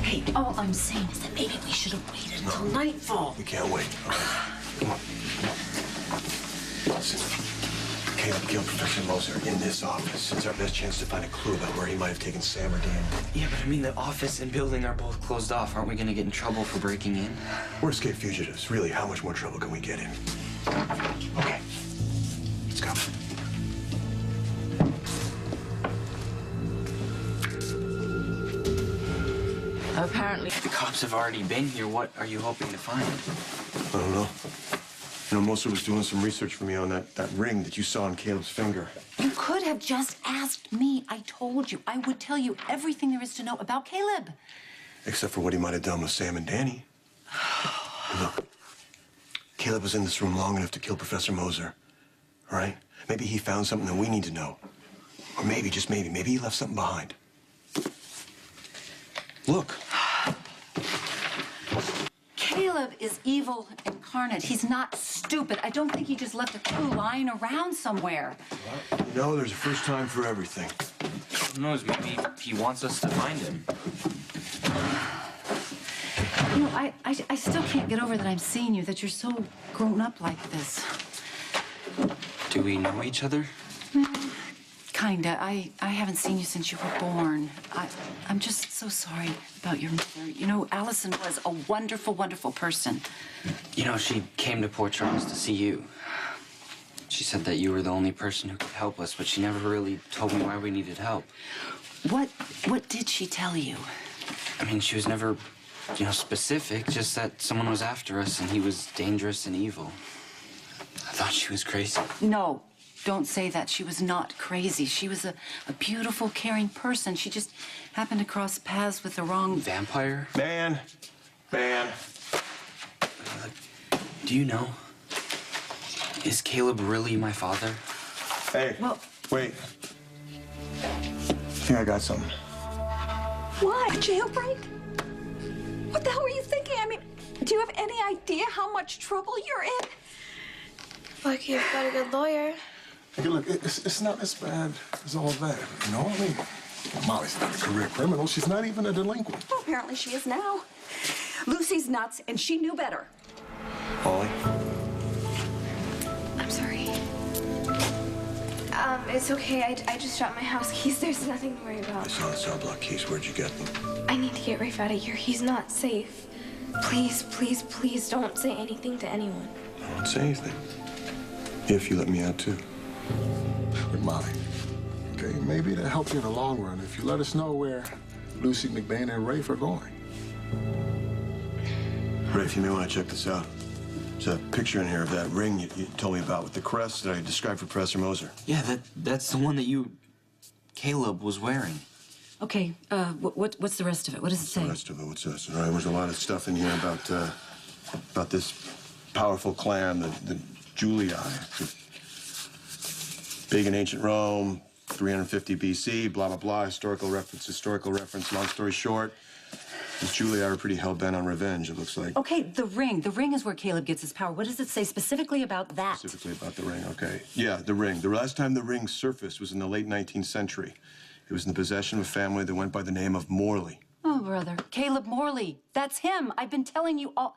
Hey, all I'm saying is that maybe we should have waited until nightfall. We can't wait. All right. Come on. Listen, Caleb killed Professor Mosse in this office. It's our best chance to find a clue about where he might have taken Sam or Dan. Yeah, but I mean, the office and building are both closed off. Aren't we gonna get in trouble for breaking in? We're escaped fugitives. Really, how much more trouble can we get in? Okay. Let's go. Apparently. The cops have already been here. What are you hoping to find? I don't know. You know, Mosse was doing some research for me on that ring that you saw on Caleb's finger. You could have just asked me. I told you. I would tell you everything there is to know about Caleb. Except for what he might have done with Sam and Danny. Look, Caleb was in this room long enough to kill Professor Mosse. All right? Maybe he found something that we need to know. Or maybe, just maybe he left something behind. Look. Caleb is evil incarnate. He's not stupid. I don't think he just left a clue lying around somewhere. Well, you know, there's a first time for everything. Who knows? Maybe he wants us to find him. You know, I still can't get over that I'm seeing you, that you're so grown up like this. Do we know each other? Kinda. I haven't seen you since you were born. I'm just so sorry about your mother. You know, Allison was a wonderful, wonderful person. You know, she came to Port Charles to see you. She said that you were the only person who could help us, but she never really told me why we needed help. What did she tell you? I mean, she was never, you know, specific, just that someone was after us and he was dangerous and evil. I thought she was crazy. No. Don't say that. She was not crazy. She was a beautiful, caring person. She just happened to cross paths with the wrong... Vampire? Man. Do you know? Is Caleb really my father? Hey, Well... wait. I think I got something. What? Jailbreak? What the hell were you thinking? I mean, do you have any idea how much trouble you're in? Lucky you've got a good lawyer. Hey, look, it's not as bad as all that, you know? I mean, Molly's not a career criminal. She's not even a delinquent. Well, apparently she is now. Lucy's nuts, and she knew better. Molly? I'm sorry. It's okay. I just dropped my house keys. There's nothing to worry I about. saw the cell block keys. Where'd you get them? I need to get Rafe out of here. He's not safe. Please, please, please don't say anything to anyone. I won't say anything. If you let me out, too. Look, Molly, okay, maybe it'll help you in the long run if you let us know where Lucy, McBain, and Rafe are going. Rafe, you may want to check this out. There's a picture in here of that ring you told me about with the crest that I described for Professor Mosse. Yeah, that's the one that Caleb was wearing. Okay, what's the rest of it? What does it say? The rest of it, what's this? All right, there's a lot of stuff in here about this powerful clan, the Julii. Big in ancient Rome, 350 BC, blah, blah, blah, historical reference. Long story short, these Julii are pretty hell-bent on revenge, it looks like. Okay, the ring. The ring is where Caleb gets his power. What does it say specifically about that? Specifically about the ring, okay. Yeah, the ring. The last time the ring surfaced was in the late 19th century. It was in the possession of a family that went by the name of Morley. Oh, brother. Caleb Morley. That's him. I've been telling you all...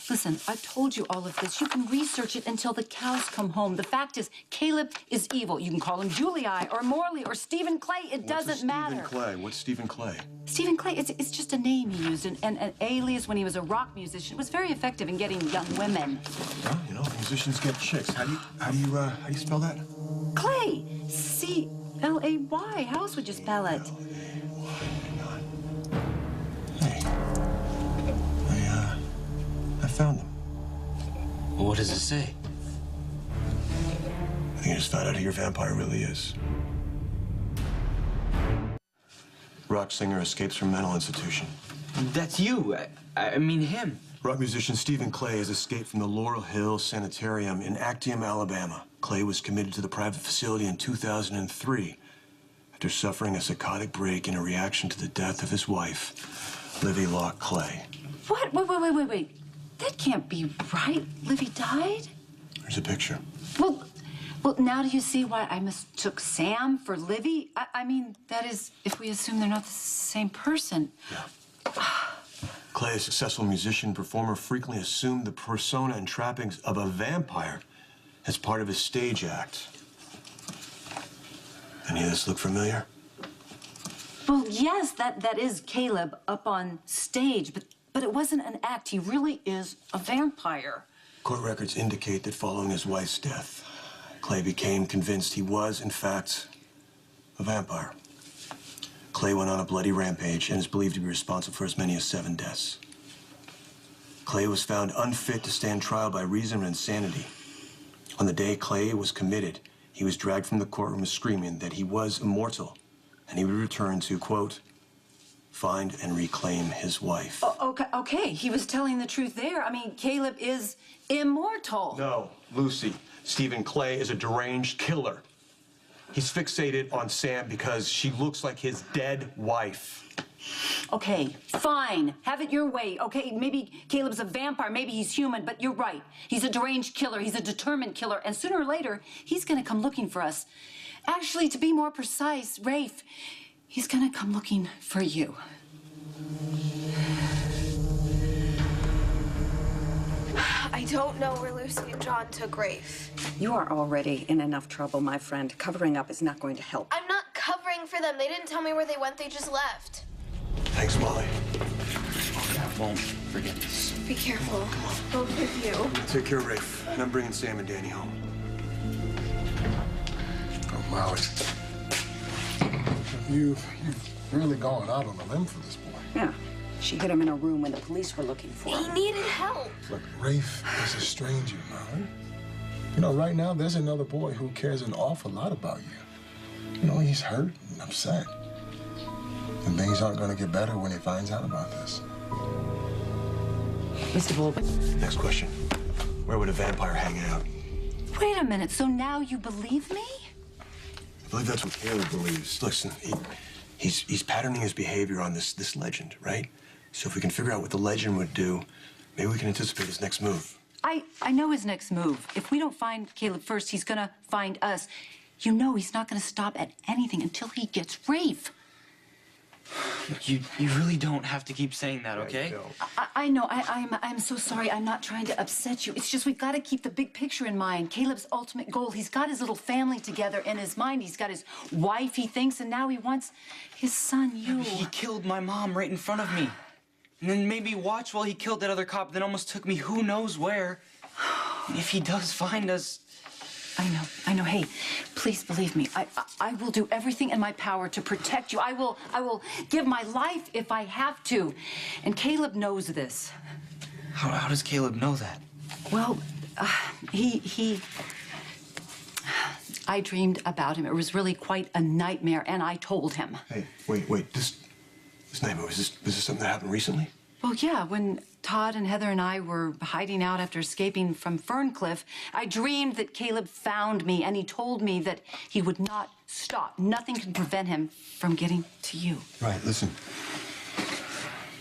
Listen, I've told you all of this. You can research it until the cows come home. The fact is, Caleb is evil. You can call him Julii or Morley or Stephen Clay. It doesn't matter. Stephen Clay? What's Stephen Clay? Stephen Clay, it's just a name he used, and an alias when he was a rock musician. It was very effective in getting young women. Well, you know, musicians get chicks. How do you spell that? Clay. C-L-A-Y. How else would you spell it? I found them. Well, what does it say? I think I just found out who your vampire really is. Rock singer escapes from mental institution. That's you. I mean him. Rock musician Stephen Clay has escaped from the Laurel Hill Sanitarium in Actium, Alabama. Clay was committed to the private facility in 2003 after suffering a psychotic break in a reaction to the death of his wife, Livy Locke Clay. What? Wait. That can't be right. Livy died? There's a picture. Well, now do you see why I mistook Sam for Livy? I mean, that is, if we assume they're not the same person. Yeah. Clay, a successful musician performer, frequently assumed the persona and trappings of a vampire as part of his stage act. Any of this look familiar? Well, yes, that is Caleb up on stage, but it wasn't an act. He really is a vampire. Court records indicate that following his wife's death, Clay became convinced he was, in fact, a vampire. Clay went on a bloody rampage and is believed to be responsible for as many as 7 deaths. Clay was found unfit to stand trial by reason of insanity. On the day Clay was committed, he was dragged from the courtroom screaming that he was immortal and he would return to, quote, find and reclaim his wife. Oh, okay. He was telling the truth there. I mean, Caleb is immortal. No, Lucy. Stephen Clay is a deranged killer. He's fixated on Sam because she looks like his dead wife. Okay, fine. Have it your way. Okay, maybe Caleb's a vampire, maybe he's human, but you're right. He's a deranged killer. He's a determined killer. And sooner or later, he's gonna come looking for us. Actually, to be more precise, Rafe, he's gonna come looking for you. I don't know where Lucy and John took Rafe. You are already in enough trouble, my friend. Covering up is not going to help. I'm not covering for them. They didn't tell me where they went. They just left. Thanks, Molly. I won't forget this. Be careful. Both of you. Take care, Rafe. And I'm bringing Sam and Danny home. Oh, Molly. You've really gone out on a limb for this boy. Yeah. She hid him in a room when the police were looking for He him. needed help. Look, Rafe is a stranger, Molly. You know, right now, there's another boy who cares an awful lot about you. You know, he's hurt and upset. And things aren't going to get better when he finds out about this. Mr. Volbeck. Next question. Where would a vampire hang out? Wait a minute, so now you believe me? I believe that's what Caleb believes. Listen, he's patterning his behavior on this legend, right? So if we can figure out what the legend would do, maybe we can anticipate his next move. I know his next move. If we don't find Caleb first, he's gonna find us. You know he's not gonna stop at anything until he gets Rafe. You really don't have to keep saying that, okay? I know. I'm so sorry. I'm not trying to upset you. It's just we've got to keep the big picture in mind. Caleb's ultimate goal. He's got his little family together in his mind. He's got his wife, he thinks, and now he wants his son, you. He killed my mom right in front of me. And then maybe watch while he killed that other cop, then almost took me who knows where. If he does find us... I know. Hey, please believe me. I will do everything in my power to protect you. I will give my life if I have to. And Caleb knows this. How does Caleb know that? Well, I dreamed about him. It was really quite a nightmare, and I told him. Hey, wait. This nightmare, was this something that happened recently? Well, yeah, when Todd and Heather and I were hiding out after escaping from Ferncliff, I dreamed that Caleb found me, and he told me that he would not stop. Nothing could prevent him from getting to you. Right, listen.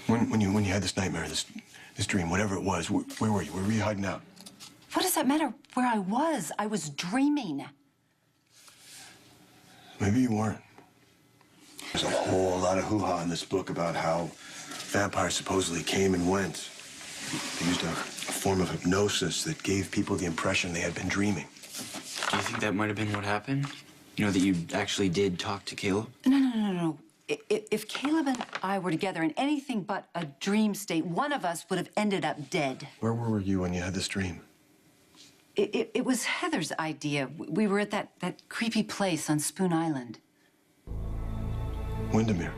When you had this nightmare, this dream, whatever it was, where were you? Where were you hiding out? What does that matter where I was? I was dreaming. Maybe you weren't. There's a whole lot of hoo-ha in this book about how vampires supposedly came and went. They used a form of hypnosis that gave people the impression they had been dreaming. Do you think that might have been what happened? You know, that you actually did talk to Caleb? No. If Caleb and I were together in anything but a dream state, one of us would have ended up dead. Where were you when you had this dream? It was Heather's idea. We were at that creepy place on Spoon Island. Windermere.